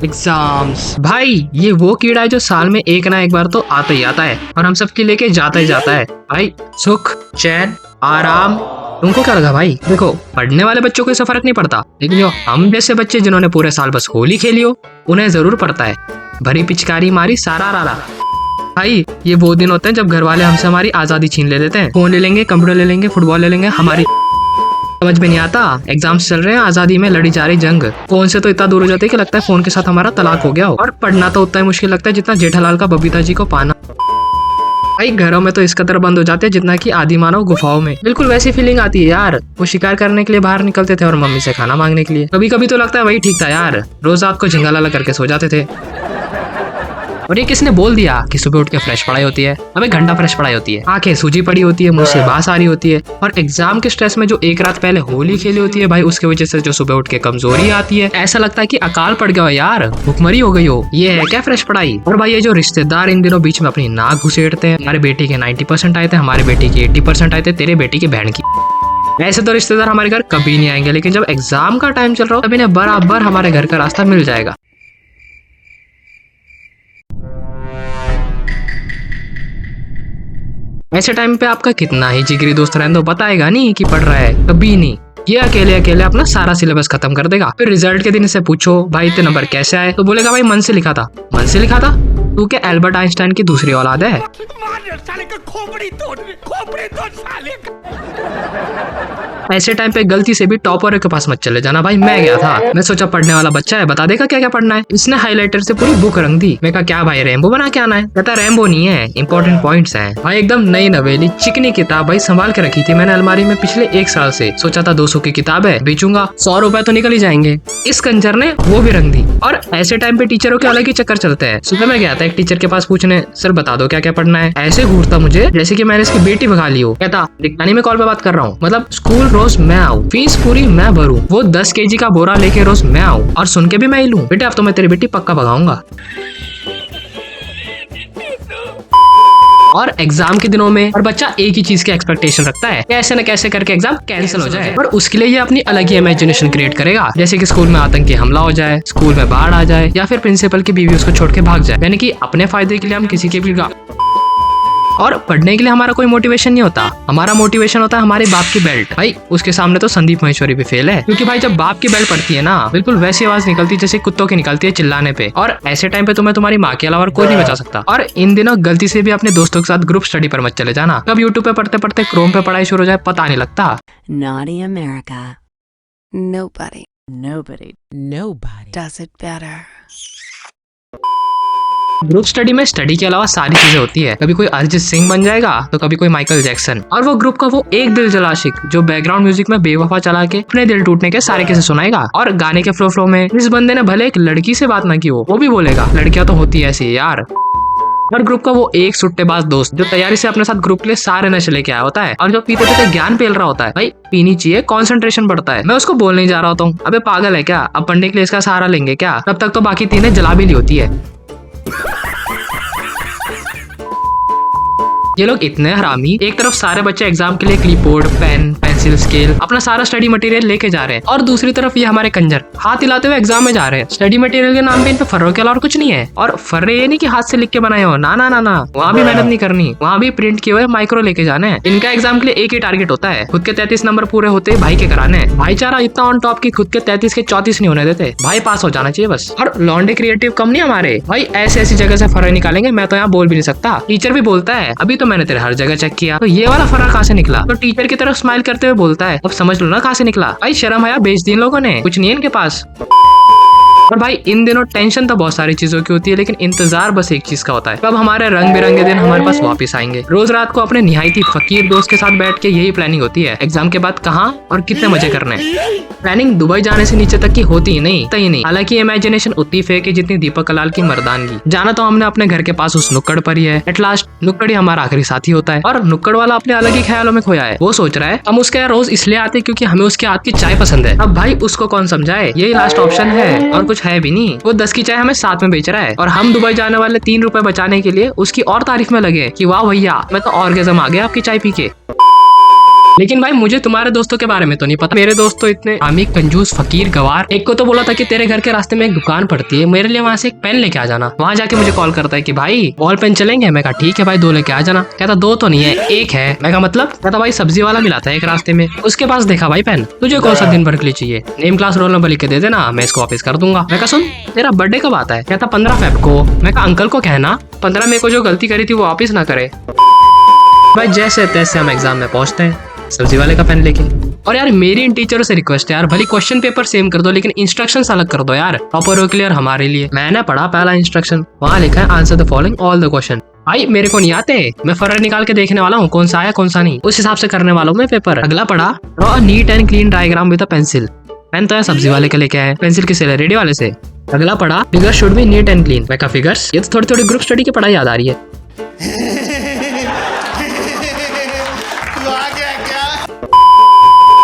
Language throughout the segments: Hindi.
एग्जाम्स भाई, ये वो कीड़ा है जो साल में एक ना एक बार तो आता ही आता है और हम सबके लेके जाता ही जाता है। भाई सुख, चैन, आराम, तुमको क्या लगा भाई? देखो, पढ़ने वाले बच्चों को इससे फर्क नहीं पड़ता, लेकिन जो हम जैसे बच्चे जिन्होंने पूरे साल बस होली खेली हो, उन्हें जरूर पड़ता है। भरी पिचकारी मारी सारा रारा। भाई ये वो दिन होते हैं जब घर वाले हमसे हमारी आजादी छीन ले लेते हैं। फोन ले लेंगे, कंप्यूटर ले लेंगे, फुटबॉल ले लेंगे, हमारी समझ में नहीं आता। एग्जाम्स चल रहे हैं, आजादी में लड़ी जा रही जंग। फोन से तो इतना दूर हो जाते हैं कि लगता है फोन के साथ हमारा तलाक हो गया हो। और पढ़ना तो उतना ही मुश्किल लगता है जितना जेठालाल का बबीता जी को पाना। भाई घरों में तो इस कदर बंद हो जाते हैं जितना कि आदि मानव गुफाओं में। बिल्कुल वैसी फीलिंग आती है यार। वो शिकार करने के लिए बाहर निकलते थे और मम्मी से खाना मांगने के लिए। कभी कभी तो लगता है वही ठीक था यार, रोज रात को झिंगालाला करके सो जाते थे। और ये किसने बोल दिया कि सुबह उठ के फ्रेश पढ़ाई होती है? हमें घंटा फ्रेश पढ़ाई होती है, आंखें सूजी पड़ी होती है, मुंह से बास आ रही होती है। और एग्जाम के स्ट्रेस में जो एक रात पहले होली खेली होती है भाई, उसकी वजह से जो सुबह उठ के कमजोरी आती है, ऐसा लगता है कि अकाल पड़ गया हो यार, भुखमरी हो गई हो। ये है क्या फ्रेश पढ़ाई? और भाई ये जो रिश्तेदार इन दिनों बीच में अपनी नाक घुसेड़ते हैं, हमारे बेटी के 90% आए थे, हमारे बेटी की 80% आए थे, तेरे बेटी की बहन की। ऐसे तो रिश्तेदार हमारे घर कभी नहीं आएंगे, लेकिन जब एग्जाम का टाइम चल रहा हो तब इन्हें बराबर हमारे घर का रास्ता मिल जाएगा। ऐसे टाइम पे आपका कितना ही जिगरी दोस्त रहने दो, बताएगा नहीं कि पढ़ रहा है, कभी नहीं। ये अकेले अकेले अपना सारा सिलेबस खत्म कर देगा। फिर रिजल्ट के दिन इसे पूछो भाई इतने नंबर कैसे आए, तो बोलेगा भाई मन से लिखा था। मन से लिखा था? तू क्या एल्बर्ट आइंस्टाइन की दूसरी औलाद है? ऐसे टाइम पे गलती से भी टॉपर के पास मत चले जाना भाई। मैं गया था, मैं सोचा पढ़ने वाला बच्चा है, बता देगा क्या क्या पढ़ना है। इसने हाइलाइटर से पूरी बुक रंग दी। मैं कहा क्या भाई रेम्बो बना के आना है? कहता रेम्बो नहीं है, इंपॉर्टेंट पॉइंट्स हैं। भाई एकदम नई नवेली चिकनी किताब भाई, संभाल के रखी थी मैंने अलमारी में पिछले 1 साल से। सोचा था 200 की किताब है, बेचूंगा, 100 रुपए तो निकल ही जाएंगे। इस कंजर ने वो भी रंग दी। और ऐसे टाइम पे टीचरों के अलग ही चक्कर चलते हैं। सुबह मैं गया था एक टीचर के पास पूछने, सर बता दो क्या क्या पढ़ना है। ऐसे घूरता मुझे जैसे कि मैंने इसकी बेटी भगा ली हो। कहता दिखानी में कॉल पे बात कर रहा हूँ, मतलब स्कूल रोज मैं आऊँ, फीस पूरी मैं भरूं, वो 10 kg का बोरा लेके रोज मैं आऊँ और सुन के भी मैं ही लूं। बेटे अब तो मैं तेरी बेटी पक्का भगाऊंगा। और एग्जाम के दिनों में और बच्चा एक ही चीज की एक्सपेक्टेशन रखता है, कैसे न कैसे करके एग्जाम कैंसिल हो जाए। और उसके लिए ये अपनी अलग ही इमेजिनेशन क्रिएट करेगा, जैसे कि स्कूल में आतंकी हमला हो जाए, स्कूल में बाढ़ आ जाए, या फिर प्रिंसिपल की बीवी उसको छोड़ के भाग जाए। यानी कि अपने फायदे के लिए हम किसी के भी। और पढ़ने के लिए हमारा कोई मोटिवेशन नहीं होता, हमारा मोटिवेशन होता है हमारे बाप की बेल्ट। भाई उसके सामने तो संदीप महेश्वरी भी फेल है, क्योंकि भाई जब बाप की बेल्ट पड़ती है ना, बिल्कुल वैसी आवाज निकलती है जैसे कुत्तों की निकलती है चिल्लाने पे। और ऐसे टाइम पे तुम्हें तुम्हारी माँ के अलावा और कोई नहीं बचा सकता। और इन दिनों गलती से भी अपने दोस्तों के साथ ग्रुप स्टडी पर मत चले जाना। कब यूट्यूब पे पढ़ते पढ़ते क्रोम पे पढ़ाई शुरू हो जाए पता नहीं लगता। Naughty America. Nobody does it better. Group study में स्टडी के अलावा सारी चीजें होती है। कभी कोई अरिजीत सिंह बन जाएगा तो कभी कोई माइकल जैक्सन। और वो ग्रुप का वो एक दिल जला आशिक जो बैकग्राउंड म्यूजिक में बेवफा चला के अपने दिल टूटने के सारे किस्से सुनाएगा। और गाने के फ्लो में इस बंदे ने भले एक लड़की से बात ना की हो, वो भी बोलेगा लड़कियां तो होती है ऐसी यार। और ग्रुप का वो एक सुट्टेबाज दोस्त जो तैयारी से अपने साथ ग्रुप के लिए सारे नशे लेके आया होता है, और जो पीते पीते ज्ञान पेल रहा होता है। भाई पीनी चाहिए, कंसंट्रेशन बढ़ता है। मैं उसको बोलने ही जा रहा होता हूँ, अबे पागल है क्या, अब पढ़ने के लिए इसका सहारा लेंगे क्या? तब तक तो बाकी तीनों जला भी ली होती है। ये लोग इतने हरामी, एक तरफ सारे बच्चे एग्जाम के लिए क्लिपबोर्ड, पेन, पेंसिल, स्केल, अपना सारा स्टडी मटेरियल लेके जा रहे हैं, और दूसरी तरफ ये हमारे कंजर हाथ हिलाते हुए एग्जाम में जा रहे हैं। स्टडी मटेरियल के नाम पे इन पे फर्रों के अलावा और कुछ नहीं है। और फर्रे ये नहीं कि हाथ से लिख के बनाए हो, ना ना ना ना, वहाँ भी मेहनत नहीं करनी, वहाँ भी प्रिंट किए हुए माइक्रो लेके जाने हैं। इनका एग्जाम के लिए एक ही टारगेट होता है, खुद के 33 नंबर पूरे होते भाई के कराने हैं। भाईचारा इतना ऑन टॉप की खुद के 33 के 34 नहीं होने देते, भाई पास हो जाना चाहिए बस। और लॉन्डे क्रिएटिव कम नहीं हमारे भाई, ऐसी ऐसी जगह से फर्रे निकालेंगे मैं तो यहाँ बोल भी नहीं सकता। टीचर भी बोलता है अभी तो मैंने तेरे हर जगह चेक किया, तो ये वाला फर्रा कहाँ से निकला? तो टीचर की तरफ स्माइल करते हुए बोलता है अब समझ लो ना कहाँ से निकला। भाई शर्म आया, बेच दी इन लोगों ने, कुछ नहीं है इनके पास। और भाई इन दिनों टेंशन तो बहुत सारी चीजों की होती है, लेकिन इंतजार बस एक चीज का होता है, कब हमारे रंग बिरंगे दिन हमारे पास वापस आएंगे। रोज रात को अपने निहायती फकीर दोस्त के साथ बैठ के यही प्लानिंग होती है, एग्जाम के बाद कहाँ और कितने मजे करने। प्लानिंग दुबई जाने से नीचे तक की होती ही नहीं। हालांकि इमेजिनेशन उतनी फेक है जितनी दीपक कलाल की मर्दानगी। जाना तो हमने अपने घर के पास उस नुक्कड़ पर ही है। एट लास्ट नुक्कड़ ही हमारा आखिरी साथी होता है, और नुक्कड़ वाला अपने अलग ही ख्यालों में खोया है। वो सोच रहा है हम उसके यहाँ रोज इसलिए आते क्योंकि हमें उसके हाथ की चाय पसंद है। अब भाई उसको कौन समझाए, यही लास्ट ऑप्शन है और कुछ है भी नहीं। वो 10 की चाय हमें 7 में बेच रहा है, और हम दुबई जाने वाले 3 रुपए बचाने के लिए उसकी और तारीफ में लगे कि वाह भैया मैं तो ऑर्गेज़म आ गया आपकी चाय पी के। लेकिन भाई मुझे तुम्हारे दोस्तों के बारे में तो नहीं पता। मेरे दोस्त तो इतने अमीर, कंजूस, फकीर, गवार। एक को तो बोला था कि तेरे घर के रास्ते में एक दुकान पड़ती है, मेरे लिए वहाँ से एक पेन लेके आ जाना। वहाँ जाके मुझे कॉल करता है कि भाई बॉल पेन चलेंगे। मैं कहा ठीक है भाई, 2 लेके आ जाना। कहता 2 तो नहीं है, 1 है। मैं कहा मतलब? कहता भाई सब्जी वाला मिला था एक रास्ते में, उसके पास देखा भाई पेन। तुझे कौन सा दिन भर के लिए चाहिए? नेम, क्लास, रोल नंबर लिख के दे देना, मैं इसको वापस कर दूंगा। मैं कहा सुन, तेरा बर्थडे कब आता है? कहता 15 फेब को। मैं कहा अंकल को कहना 15 मई को जो गलती करी थी वो वापिस ना करे। भाई जैसे तैसे हम एग्जाम में पहुंचते हैं सब्जी वाले का पेन लेके। और यार मेरी इन टीचरों से रिक्वेस्ट है यार, भले क्वेश्चन पेपर सेम कर दो लेकिन इंस्ट्रक्शंस अलग कर दो यार, प्रॉपर और क्लियर हमारे लिए। मैंने पढ़ा पहला इंस्ट्रक्शन, वहाँ लिखा है answer the following all the question. भाई मेरे को नहीं आते, मैं फर्र निकाल के देखने वाला हूँ कौन सा आया कौन सा नहीं, उस हिसाब से करने वाला हूँ मैं पेपर। अगला पढ़ा draw a neat and clean diagram with a pencil. Pen तो है सब्जी वाले के लेके आए, पेंसिल किसे ले? रेडी वाले से। अगला पढ़ा figure should be NEET and clean. मैं कहा फिगर्स? ये तो थोड़ी थोड़ी ग्रुप स्टडी की पढ़ाई याद आ रही है।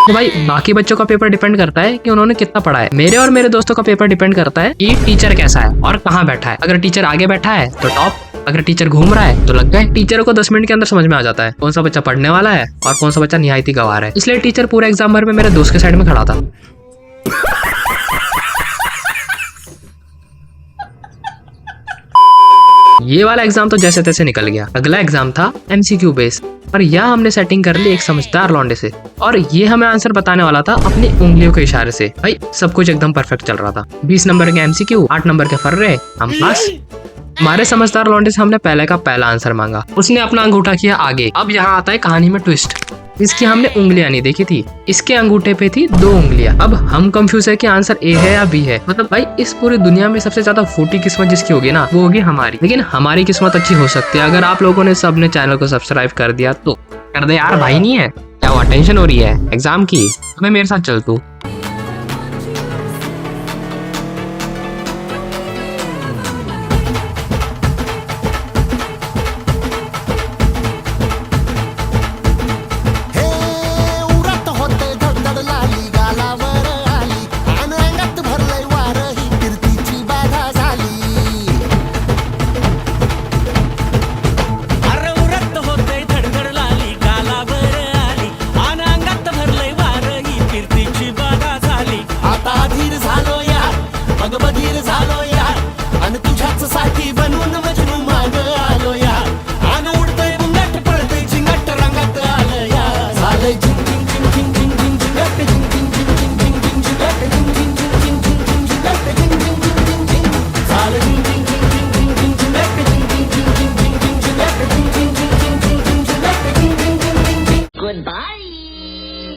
तो भाई बाकी बच्चों का पेपर डिपेंड करता है कि उन्होंने कितना पढ़ा है। मेरे और मेरे दोस्तों का पेपर डिपेंड करता है कि टीचर कैसा है और कहाँ बैठा है। अगर टीचर आगे बैठा है तो टॉप, अगर टीचर घूम रहा है तो लग गए। टीचरों को 10 मिनट के अंदर समझ में आ जाता है कौन सा बच्चा पढ़ने वाला है और कौन सा बच्चा निहायती गंवार है। इसलिए टीचर पूरे एग्जाम भर में मेरे दोस्त के साइड में खड़ा था। ये वाला एग्जाम तो जैसे तैसे निकल गया। अगला एग्जाम था MCQ बेस, और यहाँ हमने सेटिंग कर ली एक समझदार लौंडे से, और ये हमें आंसर बताने वाला था अपनी उंगलियों के इशारे से। भाई सब कुछ एकदम परफेक्ट चल रहा था। 20 नंबर के MCQ, 8 नंबर के फर्रे, हम पास। हमारे समझदार लौंडे से हमने पहले का पहला आंसर मांगा, उसने अपना अंगूठा किया आगे। अब यहाँ आता है कहानी में ट्विस्ट। इसकी हमने उंगलियां नहीं देखी थी, इसके अंगूठे पे थी 2 उंगलियां। अब हम कंफ्यूज है कि आंसर A है या B है। मतलब भाई इस पूरी दुनिया में सबसे ज्यादा फूटी किस्मत जिसकी होगी ना, वो होगी हमारी। लेकिन हमारी किस्मत अच्छी हो सकती है अगर आप लोगों ने सबने चैनल को सब्सक्राइब कर दिया तो। कर दे यार, भाई नहीं है क्या? वो टेंशन हो रही है एग्जाम की? मैं मेरे साथ चल तू।